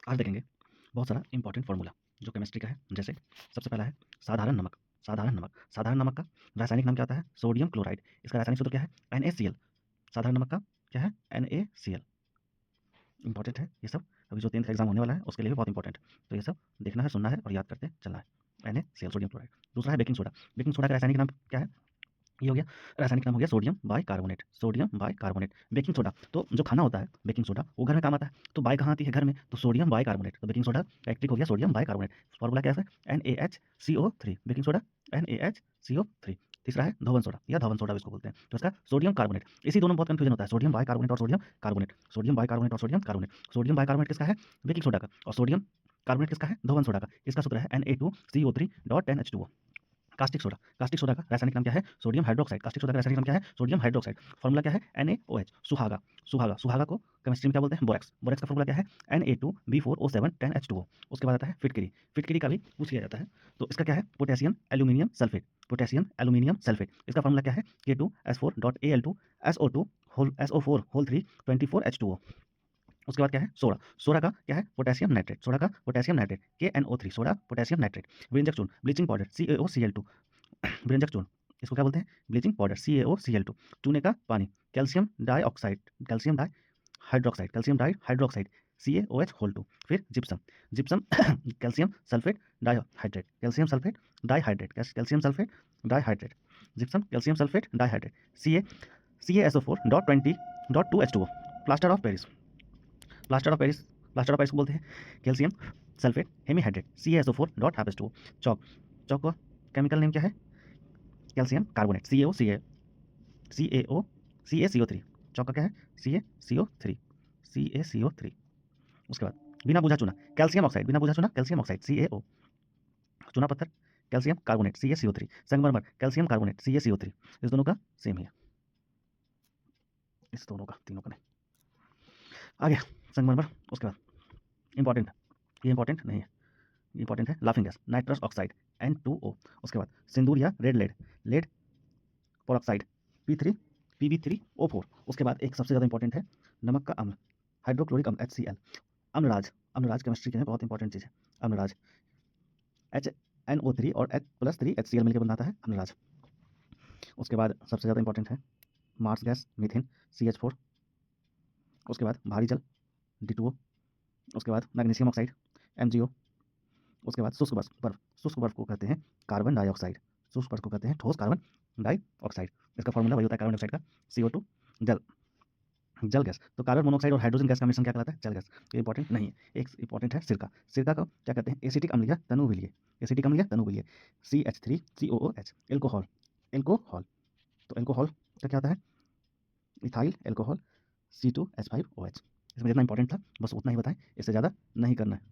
आज देखेंगे बहुत सारा इंपॉर्टेंट फार्मूला जो केमिस्ट्री का है। जैसे सबसे पहला है साधारण नमक। साधारण नमक, साधारण नमक का रासायनिक नाम क्या होता है? Sodium chloride. इसका रासायनिक सूत्र क्या है? NaCl। साधारण नमक का क्या है? NaCl। इंपॉर्टेंट है ये सब, अभी जो 10th एग्जाम होने वाला है उसके लिए भी बहुत इंपॉर्टेंट है। तो ये सब देखना है, सुनना है और याद करते चलना है। NaCl sodium chloride. दूसरा है बेकिंग सोडा। बेकिंग सोडा का रासायनिक नाम क्या है? ये हो गया, रासायनिक नाम हो गया sodium bicarbonate. Sodium bicarbonate baking soda. तो जो खाना होता है बेकिंग सोडा वो घर में काम आता है, तो बाय कहाँ आती है? घर में। तो सोडियम बाइकार्बोनेट, तो बेकिंग सोडा का एक्टिक हो गया सोडियम बाइकार्बोनेट। फॉर्मूला क्या है? NaHCO3। Baking soda NaHCO3। तीसरा है धोवन सोडा या धवन सोडा भी इसको बोलते हैं, तो इसका सोडियम कार्बोनेट। इसी दोनों में बहुत कंफ्यूजन होता है, सोडियम बाइकार्बोनेट और सोडियम कार्बोनेट। सोडियम बाइकार्बोनेट और सोडियम कार्बोनेट। सोडियम बाइकार्बोनेट किसका है? बेकिंग सोडा का। और सोडियम कार्बोनेट किसका है? धोवन सोडा का। इसका सूत्र है Na2CO3.10H2O। Caustic soda. Caustic soda का रासायनिक नाम क्या है? Sodium hydroxide. कास्टिक सोडा का रासायनिक नाम क्या है? Sodium hydroxide. फॉर्मूला क्या है? NaOH। सुहागा। सुहागा, सुहागा को केमिस्ट्री में क्या बोलते हैं? बोरेक्स। बोरेक्स का फॉर्मूला क्या है? Na2B4O7 10H2O। उसके बाद आता है फिटकरी। फिटकरी का भी पूछ लिया जाता है, तो इसका क्या है? Potassium aluminium sulphate. Potassium aluminium sulphate. इसका फॉर्मूला क्या है? K2S4.Al2SO2 3 24H2O। उसके बाद क्या है? सोडा। सोडा का क्या है? Potassium nitrate. सोडा का potassium nitrate KNO3। Soda potassium nitrate. व्यंजक चूर्ण, ब्लीचिंग पाउडर CaOCl2। व्यंजक चूर्ण, इसको क्या बोलते हैं? Bleaching powder CaOCl2। चूने का पानी, calcium dioxide, calcium dihydroxide, calcium dihydroxide CaOH2। फिर gypsum. Gypsum calcium sulphate dihydrate, calcium sulphate dihydrate, calcium sulphate dihydrate. Gypsum calcium sulphate dihydrate CaSO4.20.2H2O। Plaster of Paris. Plaster of Paris, plaster of Paris को बोलते हैं calcium sulphate hemihydrate CaSO4.2H2O। Chalk, chalk का chemical name क्या है? Calcium carbonate CaCO3। चौक का क्या है? CaCO3। उसके बाद बिना बुझा चूना, कैल्शियम ऑक्साइड। बिना बुझा चूना कैल्शियम ऑक्साइड CaO। चूना पत्थर कैल्शियम कार्बोनेट CaCO3। संगमरमर कैल्शियम कार्बोनेट CaCO3। इस दोनों का सेम ही है, इस दोनों का, तीनों का नहीं। आगे संगमरमर। उसके बाद इंपॉर्टेंट, ये इंपॉर्टेंट नहीं है, इंपॉर्टेंट है laughing gas nitrous oxide N2O। उसके बाद सिंदूर या red lead, lead peroxide P3PB3O4। उसके बाद एक सबसे ज़्यादा इंपॉर्टेंट है नमक का अम्ल, हाइड्रोक्लोरिक अम्ल HCl। अम्लराज, अम्लराज केमिस्ट्री के में बहुत इंपॉर्टेंट चीज़ है। अम्लराज HNO3 और H+3 HCl मिलकर बनाता है अम्लराज। उसके बाद सबसे ज़्यादा इंपॉर्टेंट है मार्स गैस मीथेन CH4। उसके बाद भारी जल D2O। उसके बाद मैग्नीशियम ऑक्साइड MgO। उसके बाद शुष्क बर्फ, बर्फ, शुष्क बर्फ को कहते हैं कार्बन डाइऑक्साइड। शुष्क बर्फ को कहते हैं ठोस कार्बन डाइऑक्साइड। इसका फॉर्मूला वही होता है कार्बन डाइऑक्साइड का CO2। जल, जल गैस, तो कार्बन मोनोऑक्साइड और हाइड्रोजन गैस का मिश्रण क्या कहलाता है? जल गैस। ये इंपॉर्टेंट नहीं है। एक इंपॉर्टेंट है सिरका। सिरका को क्या कहते हैं? एसिटिक अम्ल या तनुविलीय। एसिटिक अम्ल या तनुविलीय CH3COOH। एल्कोहल, एल्कोहल, तो एल्कोहल का क्या होता है? Ethyl alcohol C2H5OH। इसमें जितना इंपॉर्टेंट था बस उतना ही बताएं, इससे ज़्यादा नहीं करना है।